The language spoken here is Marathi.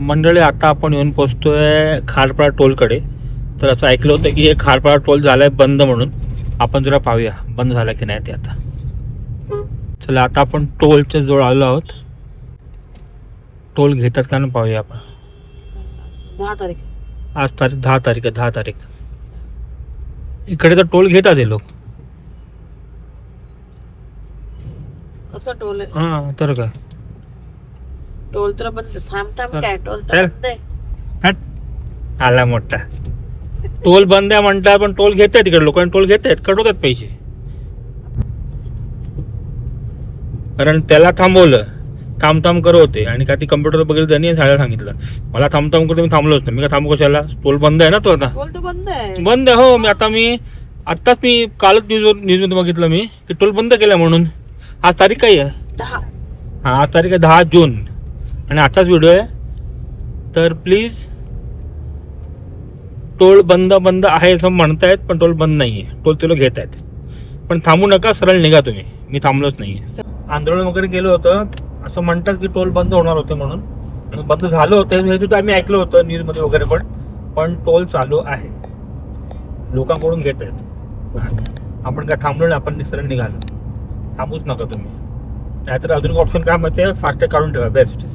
मंडळी, आता आपण येऊन पोहोचतोय खारपाडा टोलकडे. तर असं ऐकलं होतं की हे खारपाडा टोल झालाय बंद, म्हणून आपण जरा पाहूया बंद झाला की नाही ते. आता चला, आता आपण टोलच्या जवळ आलो आहोत. टोल घेतात का ना पाहूया आपण. 10 तारीख. आज तारीख 10 तारीख आहे. 10 तारीख. इकडे तर टोल घेतात हे लोक. कसं टोल आहे? हां, तर काय टोल तर बंद. थांब काय टोल चल. तर बंद आहे. हट, आला मोठा. टोल बंद आहे म्हणतात, पण टोल घेत आहेत तिकडे. लोकांनी टोल घेत आहेत, कडवतात पैसे. कारण त्याला थांबवलं, थांब करू होते. आणि का ती कम्प्युटर बघितलं त्यांनी झालं सांगितलं मला थांब करतो. मी थांबलोच नाही. मी का थांबू कशाला? टोल बंद आहे ना तो आता. टोल तर बंद आहे. बंद आहे हो. आत्ताच कालच न्यूजमध्ये बघितलं मी की टोल बंद केला म्हणून. आज तारीख काय आहे? 10. हां, आज तारीख आहे 10 जून आणि आजचाच व्हिडिओ आहे. तर प्लीज, टोल बंद आहे असं म्हणतायत, पण टोल बंद नाही आहे. टोल ते लोक घेत आहेत. पण थांबू नका, सरळ निघा तुम्ही. मी थांबलोच नाही आहे. आंदोलन वगैरे केलं होतं, असं म्हणतात की टोल बंद होणार होते म्हणून. आणि बंद झालं होतं हे सुद्धा आम्ही ऐकलं होतं न्यूजमध्ये वगैरे. पण टोल चालू आहे, लोकांकडून घेत आहेत. आपण काय थांबलो नाही, आपण सरळ निघालो. थांबूच नका तुम्ही. नाहीतर अजून ऑप्शन काय माहिती आहे, फास्टॅग काढून ठेवा, बेस्ट.